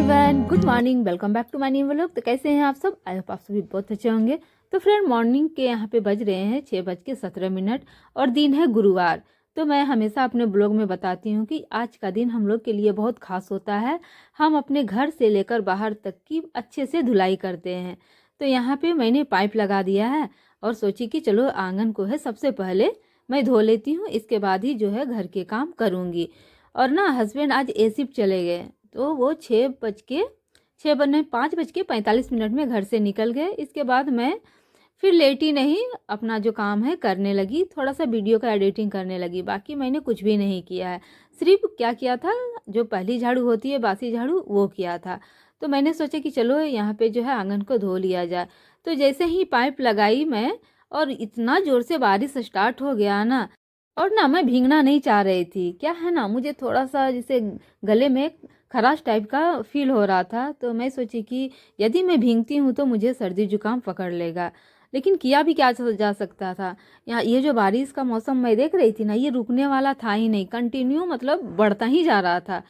Everyone, good morning. Welcome back to my new vlog. तो कैसे हैं आप सब? आई होप आप सभी बहुत अच्छे होंगे। तो फ्रेंड, मॉर्निंग के यहाँ पे बज रहे हैं 6:17 और दिन है गुरुवार। तो मैं हमेशा अपने ब्लॉग में बताती हूँ कि आज का दिन हम लोग के लिए बहुत खास होता है। हम अपने घर से लेकर बाहर तक की अच्छे से धुलाई करते हैं। तो यहाँ पे मैंने पाइप लगा दिया है और सोची कि चलो आंगन को है सबसे पहले मैं धो लेती हूँ, इसके बाद ही जो है घर के काम करूँगी। और ना हस्बैंड आज एसी पे चले गए, तो वो 5:45 में घर से निकल गए। इसके बाद मैं फिर लेटी नहीं, अपना जो काम है करने लगी, थोड़ा सा वीडियो का एडिटिंग करने लगी। बाकी मैंने कुछ भी नहीं किया है, सिर्फ क्या किया था, जो पहली झाड़ू होती है बासी झाड़ू, वो किया था। तो मैंने सोचा कि चलो यहाँ पे जो है आंगन को धो लिया जाए। तो जैसे ही पाइप लगाई मैं, और इतना ज़ोर से बारिश स्टार्ट हो गया ना, और ना मैं भीगना नहीं चाह रही थी। क्या है ना, मुझे थोड़ा सा जैसे गले में खराश टाइप का फील हो रहा था। तो मैं सोची कि यदि मैं भीगती हूँ तो मुझे सर्दी जुकाम पकड़ लेगा। लेकिन किया भी क्या जा सकता था। यहाँ ये जो बारिश का मौसम मैं देख रही थी ना, ये रुकने वाला था ही नहीं, कंटिन्यू मतलब बढ़ता ही जा रहा था।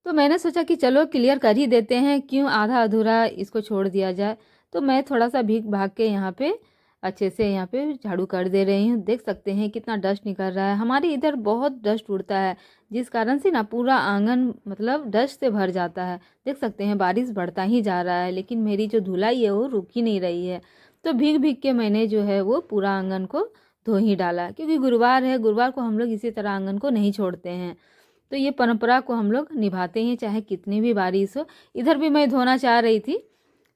तो मैंने सोचा कि चलो क्लियर कर ही देते हैं, क्यों आधा अधूरा इसको छोड़ दिया जाए। तो मैं थोड़ा सा भीग भाग के यहाँ पे अच्छे से यहाँ पे झाड़ू कर दे रही हूँ। देख सकते हैं कितना डस्ट निकल रहा है। हमारे इधर बहुत डस्ट उड़ता है, जिस कारण से ना पूरा आंगन मतलब डस्ट से भर जाता है। देख सकते हैं बारिश बढ़ता ही जा रहा है, लेकिन मेरी जो धुलाई है वो रुक ही नहीं रही है। तो भीग भीग के मैंने जो है वो पूरा आंगन को धो ही डाला, क्योंकि गुरुवार है, गुरुवार को हम लोग इसी तरह आंगन को नहीं छोड़ते हैं। तो ये परंपरा को हम लोग निभाते हैं, चाहे कितनी भी बारिश हो। इधर भी मैं धोना चाह रही थी,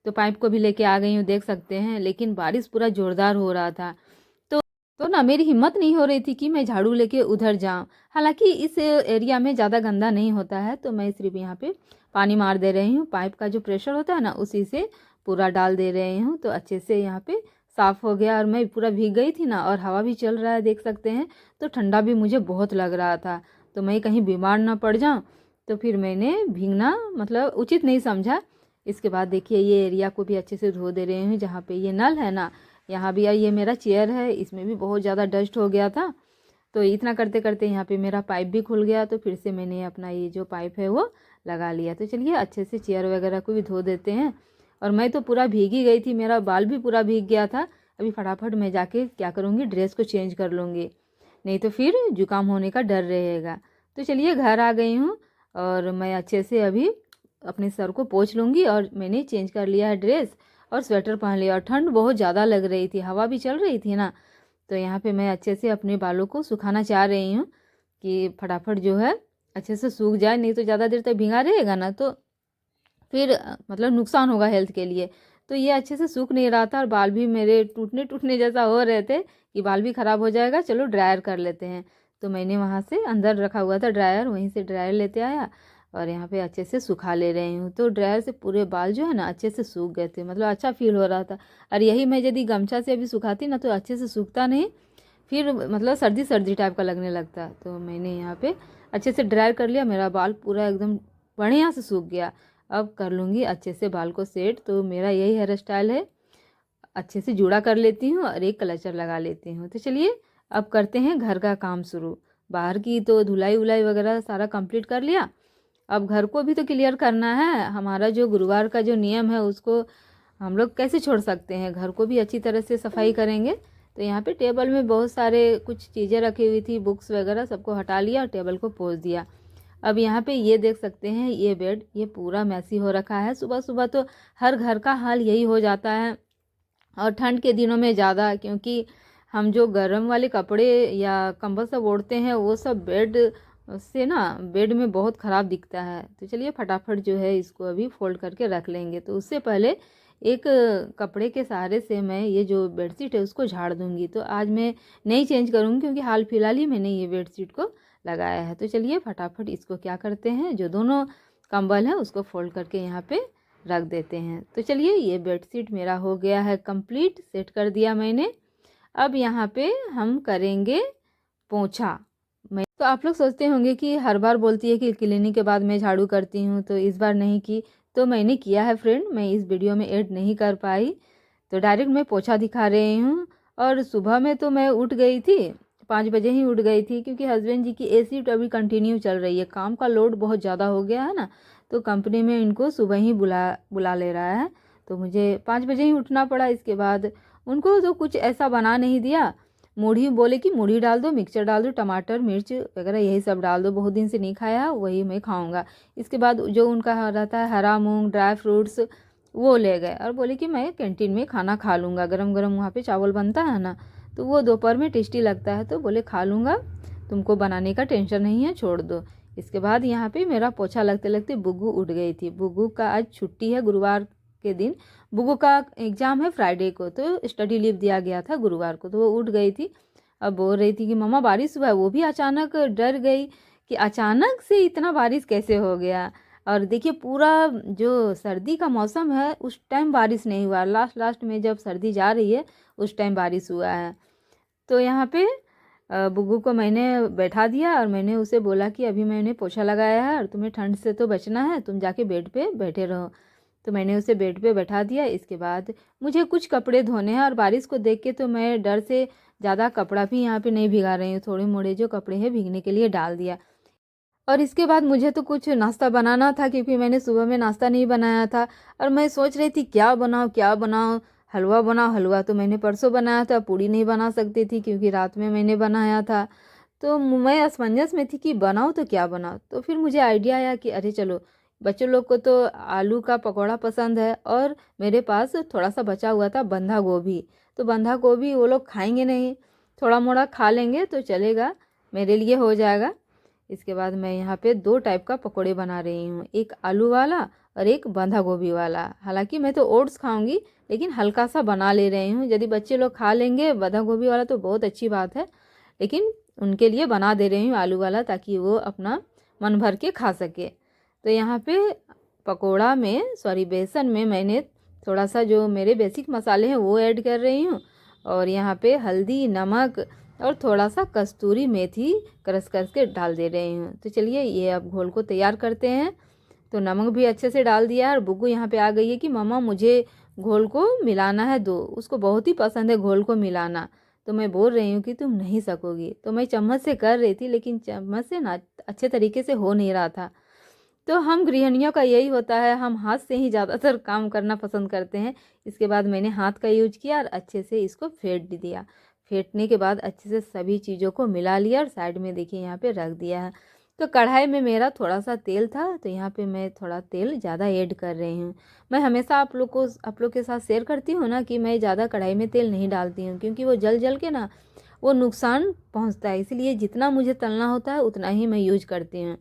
तो पाइप को भी लेके आ गई हूँ, देख सकते हैं। लेकिन बारिश पूरा जोरदार हो रहा था, तो ना मेरी हिम्मत नहीं हो रही थी कि मैं झाड़ू लेके उधर जाऊं। हालांकि इस एरिया में ज़्यादा गंदा नहीं होता है, तो मैं सिर्फ यहाँ पे पानी मार दे रही हूँ। पाइप का जो प्रेशर होता है ना, उसी से पूरा डाल दे रही हूँ। तो अच्छे से यहाँ पे साफ़ हो गया, और मैं पूरा भीग गई थी ना, और हवा भी चल रहा है, देख सकते हैं। तो ठंडा भी मुझे बहुत लग रहा था, तो मैं कहीं बीमार ना पड़ जाऊँ, तो फिर मैंने भीगना मतलब उचित नहीं समझा। इसके बाद देखिए ये एरिया को भी अच्छे से धो दे रही हूँ। जहाँ पे ये नल है ना, यहाँ भी ये मेरा चेयर है, इसमें भी बहुत ज़्यादा डस्ट हो गया था। तो इतना करते करते यहाँ पे मेरा पाइप भी खुल गया, तो फिर से मैंने अपना ये जो पाइप है वो लगा लिया। तो चलिए अच्छे से चेयर वगैरह को भी धो देते हैं। और मैं तो पूरा भीग ही गई थी, मेरा बाल भी पूरा भीग गया था। अभी फटाफट मैं जाके क्या करूँगी, ड्रेस को चेंज कर लूँगी, नहीं तो फिर जुकाम होने का डर रहेगा। तो चलिए घर आ गई हूँ, और मैं अच्छे से अभी अपने सर को पोंछ लूँगी। और मैंने चेंज कर लिया है ड्रेस, और स्वेटर पहन लिया। और ठंड बहुत ज़्यादा लग रही थी, हवा भी चल रही थी ना, तो यहाँ पे मैं अच्छे से अपने बालों को सुखाना चाह रही हूँ कि फटाफट जो है अच्छे से सूख जाए। नहीं तो ज़्यादा देर तक भीगा रहेगा ना, तो फिर मतलब नुकसान होगा हेल्थ के लिए। तो ये अच्छे से सूख नहीं रहा था, और बाल भी मेरे टूटने टूटने जैसा हो रहे थे कि बाल भी ख़राब हो जाएगा, चलो ड्रायर कर लेते हैं। तो मैंने वहाँ से अंदर रखा हुआ था ड्रायर, वहीं से ड्रायर लेते आया, और यहाँ पे अच्छे से सुखा ले रही हूँ। तो ड्रायर से पूरे बाल जो है ना अच्छे से सूख गए थे, मतलब अच्छा फील हो रहा था। और यही मैं यदि गमछा से अभी सुखाती ना, तो अच्छे से सूखता नहीं, फिर मतलब सर्दी सर्दी टाइप का लगने लगता। तो मैंने यहाँ पे अच्छे से ड्रायर कर लिया, मेरा बाल पूरा एकदम बढ़िया से सूख गया। अब कर लूँगी अच्छे से बाल को सेट। तो मेरा यही हेयर स्टाइल है, अच्छे से जूड़ा कर लेती हूँ और एक क्लचर लगा लेती हूँ। तो चलिए अब करते हैं घर का काम शुरू। बाहर की तो धुलाई उलाई वगैरह सारा कंप्लीट कर लिया, अब घर को भी तो क्लियर करना है। हमारा जो गुरुवार का जो नियम है, उसको हम लोग कैसे छोड़ सकते हैं, घर को भी अच्छी तरह से सफाई करेंगे। तो यहाँ पे टेबल में बहुत सारे कुछ चीज़ें रखी हुई थी, बुक्स वगैरह, सबको हटा लिया और टेबल को पोंछ दिया। अब यहाँ पे ये देख सकते हैं, ये बेड ये पूरा मैसी हो रखा है। सुबह सुबह तो हर घर का हाल यही हो जाता है, और ठंड के दिनों में ज़्यादा, क्योंकि हम जो गर्म वाले कपड़े या कंबल सब ओढ़ते हैं, वो सब बेड से ना बेड में बहुत ख़राब दिखता है। तो चलिए फटाफट जो है इसको अभी फोल्ड करके रख लेंगे। तो उससे पहले एक कपड़े के सहारे से मैं ये जो बेडशीट है उसको झाड़ दूंगी। तो आज मैं नहीं चेंज करूँगी, क्योंकि हाल फिलहाल ही मैंने ये बेडशीट को लगाया है। तो चलिए फटाफट इसको क्या करते हैं, जो दोनों कंबल है उसको फोल्ड करके यहाँ पे रख देते हैं। तो चलिए ये बेडशीट मेरा हो गया है कंप्लीट, सेट कर दिया मैंने। अब यहाँ पे हम करेंगे पोंछा। मैं तो आप लोग सोचते होंगे कि हर बार बोलती है कि क्लीनिंग के बाद मैं झाड़ू करती हूँ, तो इस बार नहीं की। तो मैंने किया है फ्रेंड, मैं इस वीडियो में ऐड नहीं कर पाई, तो डायरेक्ट मैं पोंछा दिखा रही हूँ। और सुबह में तो मैं उठ गई थी, 5 बजे ही उठ गई थी, क्योंकि हस्बैंड जी की एसी तो अभी कंटिन्यू चल रही है, काम का लोड बहुत ज़्यादा हो गया है ना। तो कंपनी में इनको सुबह ही बुला ले रहा है, तो मुझे 5 बजे ही उठना पड़ा। इसके बाद उनको तो कुछ ऐसा बना नहीं दिया, मूढ़ी बोले कि मूढ़ी डाल दो, मिक्सचर डाल दो, टमाटर मिर्च वगैरह यही सब डाल दो, बहुत दिन से नहीं खाया वही मैं खाऊंगा। इसके बाद जो उनका रहता है हरा मूंग, ड्राई फ्रूट्स, वो ले गए और बोले कि मैं कैंटीन में खाना खा लूँगा, गरम गरम वहाँ पे चावल बनता है ना, तो वो दोपहर में टेस्टी लगता है, तो बोले खा लूँगा, तुमको बनाने का टेंशन नहीं है, छोड़ दो। इसके बाद यहाँ पे मेरा पोछा लगते लगते बुग्गू उठ गई थी। बुग्गू का आज छुट्टी है, गुरुवार के दिन बुग्गू का एग्ज़ाम है फ्राइडे को, तो स्टडी लीव दिया गया था गुरुवार को, तो वो उठ गई थी। अब बोल रही थी कि मम्मा बारिश हुआ है, वो भी अचानक डर गई कि अचानक से इतना बारिश कैसे हो गया। और देखिए पूरा जो सर्दी का मौसम है उस टाइम बारिश नहीं हुआ, लास्ट में जब सर्दी जा रही है उस टाइम बारिश हुआ है। तो यहाँ पे बुग्गू को मैंने बैठा दिया और मैंने उसे बोला कि अभी मैंने पोछा लगाया है और तुम्हें ठंड से तो बचना है, तुम जाके बेड पे बैठे रहो। तो मैंने उसे बेड पे बैठा दिया। इसके बाद मुझे कुछ कपड़े धोने हैं और बारिश को देख के तो मैं डर से ज़्यादा कपड़ा भी यहाँ पे नहीं भिगा रही हूँ, थोड़े मोड़े जो कपड़े हैं भीगने के लिए डाल दिया। और इसके बाद मुझे तो कुछ नाश्ता बनाना था, क्योंकि मैंने सुबह में नाश्ता नहीं बनाया था और मैं सोच रही थी क्या बनाऊँ। हलवा बनाओ, हलवा तो मैंने परसों बनाया था, पूड़ी नहीं बना सकती थी क्योंकि रात में मैंने बनाया था। तो मैं असमंजस में थी कि बनाऊँ तो क्या बनाऊँ। तो फिर मुझे आइडिया आया कि अरे चलो, बच्चों लोग को तो आलू का पकौड़ा पसंद है और मेरे पास थोड़ा सा बचा हुआ था बंधा गोभी, तो बंधा गोभी वो लोग खाएंगे नहीं, थोड़ा मोड़ा खा लेंगे तो चलेगा, मेरे लिए हो जाएगा। इसके बाद मैं यहाँ पे 2 टाइप का पकोड़े बना रही हूँ, एक आलू वाला और एक बंधा गोभी वाला। हालांकि मैं तो ओट्स खाऊंगी लेकिन हल्का सा बना ले रही हूँ, यदि बच्चे लोग खा लेंगे बंधा गोभी वाला तो बहुत अच्छी बात है, लेकिन उनके लिए बना दे रही हूँ आलू वाला ताकि वो अपना मन भर के खा सके। तो यहाँ पे पकोड़ा में बेसन में मैंने थोड़ा सा जो मेरे बेसिक मसाले हैं वो ऐड कर रही हूँ, और यहाँ पे हल्दी, नमक और थोड़ा सा कस्तूरी मेथी क्रश करके डाल दे रही हूँ। तो चलिए ये अब घोल को तैयार करते हैं। तो नमक भी अच्छे से डाल दिया और बुग्गू यहाँ पे आ गई है कि मम्मा मुझे घोल को मिलाना है दो, उसको बहुत ही पसंद है घोल को मिलाना। तो मैं बोल रही हूँ कि तुम नहीं सकोगी, तो मैं चम्मच से कर रही थी लेकिन चम्मच से ना अच्छे तरीके से हो नहीं रहा था। तो हम गृहिणियों का यही होता है, हम हाथ से ही ज़्यादातर काम करना पसंद करते हैं। इसके बाद मैंने हाथ का यूज किया और अच्छे से इसको फेंट दिया। फेंटने के बाद अच्छे से सभी चीज़ों को मिला लिया और साइड में देखिए यहाँ पे रख दिया है। तो कढ़ाई में मेरा थोड़ा सा तेल था, तो यहाँ पे मैं थोड़ा तेल ज़्यादा ऐड कर रही हूँ। मैं हमेशा आप लोग के साथ शेयर करती हूँ ना कि मैं ज़्यादा कढ़ाई में तेल नहीं डालती हूँ, क्योंकि वो जल के ना वो नुकसान पहुँचता है, इसलिए जितना मुझे तलना होता है उतना ही मैं यूज करती हूँ।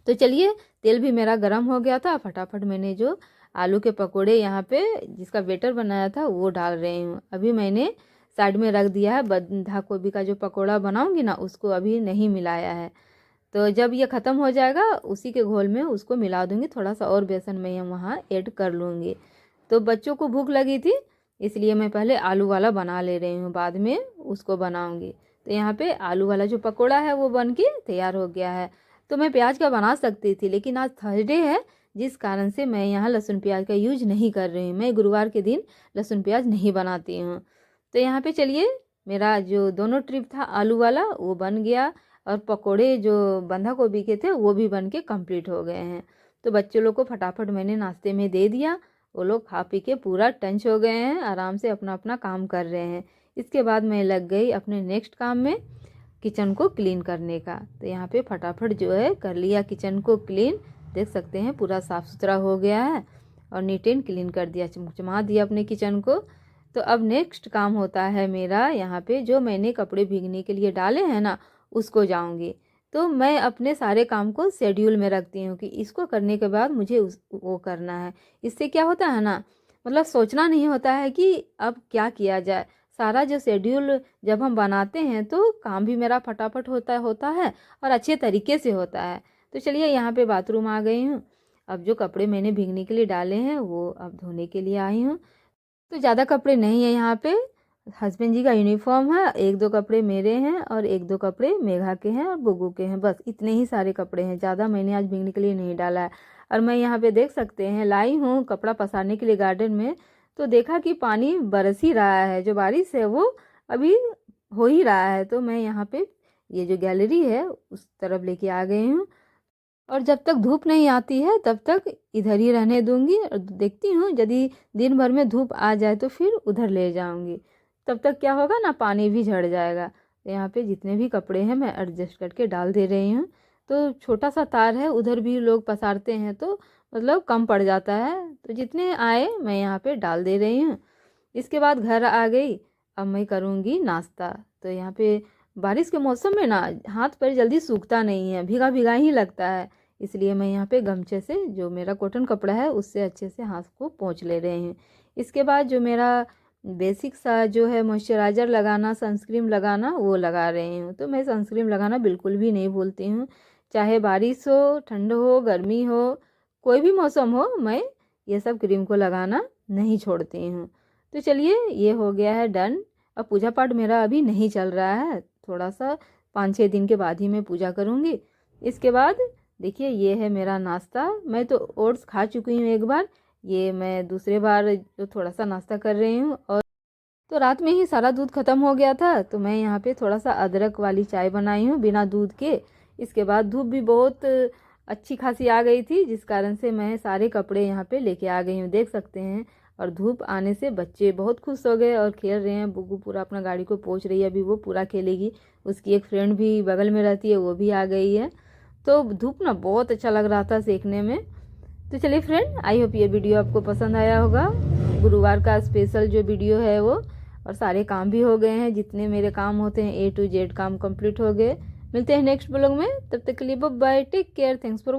तो चलिए तेल भी मेरा गर्म हो गया था, फटाफट मैंने जो आलू के पकोड़े यहाँ पे जिसका बेटर बनाया था वो डाल रही हूँ। अभी मैंने साइड में रख दिया है, बंधा गोभी का जो पकोड़ा बनाऊंगी ना उसको अभी नहीं मिलाया है। तो जब ये ख़त्म हो जाएगा उसी के घोल में उसको मिला दूंगी, थोड़ा सा और बेसन मैं वहाँ ऐड कर लूँगी। तो बच्चों को भूख लगी थी इसलिए मैं पहले आलू वाला बना ले रही हूँ, बाद में उसको बनाऊँगी। तो यहाँ पे आलू वाला जो पकोड़ा है वो बन के तैयार हो गया है। तो मैं प्याज का बना सकती थी लेकिन आज थर्सडे है, जिस कारण से मैं यहाँ लहसुन प्याज का यूज नहीं कर रही हूँ। मैं गुरुवार के दिन लहसुन प्याज नहीं बनाती हूँ। तो यहाँ पे चलिए मेरा जो दोनों ट्रिप था आलू वाला वो बन गया और पकोड़े जो बंधा गोभी के थे वो भी बन के कम्प्लीट हो गए हैं। तो बच्चों लोग को फटाफट मैंने नाश्ते में दे दिया, वो लोग खा पी के पूरा टंच हो गए हैं, आराम से अपना अपना काम कर रहे हैं। इसके बाद मैं लग गई अपने नेक्स्ट काम में, किचन को क्लीन करने का। तो यहाँ पे फटाफट जो है कर लिया किचन को क्लीन, देख सकते हैं पूरा साफ़ सुथरा हो गया है और नीट एंड क्लीन कर दिया, चमचमा दिया अपने किचन को। तो अब नेक्स्ट काम होता है मेरा यहाँ पे जो मैंने कपड़े भीगने के लिए डाले हैं ना उसको जाऊँगी। तो मैं अपने सारे काम को शेड्यूल में रखती हूँ कि इसको करने के बाद मुझे वो करना है। इससे क्या होता है ना, मतलब सोचना नहीं होता है कि अब क्या किया जाए। सारा जो शेड्यूल जब हम बनाते हैं तो काम भी मेरा फटाफट होता है और अच्छे तरीके से होता है। तो चलिए यहाँ पे बाथरूम आ गई हूँ। अब जो कपड़े मैंने भीगने के लिए डाले हैं वो अब धोने के लिए आई हूँ। तो ज़्यादा कपड़े नहीं है यहाँ पे, हस्बैंड जी का यूनिफॉर्म है, 1-2 कपड़े मेरे हैं और 1-2 कपड़े मेघा के हैं और बुग्गू के हैं, बस इतने ही सारे कपड़े हैं, ज़्यादा मैंने आज भीगने के लिए नहीं डाला है। और मैं यहाँ पे देख सकते हैं लाई हूँ कपड़ा पसारने के लिए गार्डन में, तो देखा कि पानी बरस ही रहा है, जो बारिश है वो अभी हो ही रहा है। तो मैं यहाँ पे ये जो गैलरी है उस तरफ लेके आ गई हूँ। और जब तक धूप नहीं आती है तब तक इधर ही रहने दूंगी और देखती हूँ यदि दिन भर में धूप आ जाए तो फिर उधर ले जाऊंगी। तब तक क्या होगा ना, पानी भी झड़ जाएगा। तो यहाँ पे जितने भी कपड़े हैं मैं एडजस्ट करके डाल दे रही हूँ। तो छोटा सा तार है, उधर भी लोग पसारते हैं तो मतलब कम पड़ जाता है, तो जितने आए मैं यहाँ पे डाल दे रही हूँ। इसके बाद घर आ गई, अब मैं करूँगी नाश्ता। तो यहाँ पे बारिश के मौसम में ना हाथ पैर जल्दी सूखता नहीं है, भीगा भीगा ही लगता है, इसलिए मैं यहाँ पे गमछे से, जो मेरा कॉटन कपड़ा है उससे अच्छे से हाथ को पोंछ ले रहे हैं। इसके बाद जो मेरा बेसिक सा जो है मॉइस्चराइज़र लगाना, सनस्क्रीन लगाना, वो लगा रही हूँ। तो मैं सनस्क्रीन लगाना बिल्कुल भी नहीं भूलती हूँ, चाहे बारिश हो, ठंड हो, गर्मी हो, कोई भी मौसम हो, मैं ये सब क्रीम को लगाना नहीं छोड़ती हूँ। तो चलिए ये हो गया है डन। अब पूजा पाठ मेरा अभी नहीं चल रहा है, थोड़ा सा 5-6 दिन के बाद ही मैं पूजा करूँगी। इसके बाद देखिए ये है मेरा नाश्ता। मैं तो ओट्स खा चुकी हूँ एक बार, ये मैं दूसरे बार जो थोड़ा सा नाश्ता कर रही हूँ। और तो रात में ही सारा दूध ख़त्म हो गया था, तो मैं यहाँ पे थोड़ा सा अदरक वाली चाय बनाई हूँ बिना दूध के। इसके बाद धूप भी बहुत अच्छी खासी आ गई थी, जिस कारण से मैं सारे कपड़े यहाँ पे लेके आ गई हूँ, देख सकते हैं। और धूप आने से बच्चे बहुत खुश हो गए और खेल रहे हैं। बुग्गू पूरा अपना गाड़ी को पोंछ रही है, अभी वो पूरा खेलेगी। उसकी एक फ्रेंड भी बगल में रहती है, वो भी आ गई है। तो धूप ना बहुत अच्छा लग रहा था सेकने में। तो चलिए फ्रेंड, आई होप ये वीडियो आपको पसंद आया होगा। गुरुवार का स्पेशल जो वीडियो है वो, और सारे काम भी हो गए हैं, जितने मेरे काम होते हैं A to Z काम कंप्लीट हो गए। मिलते हैं नेक्स्ट ब्लॉग में, तब तक के लिए bye bye, take care, thanks for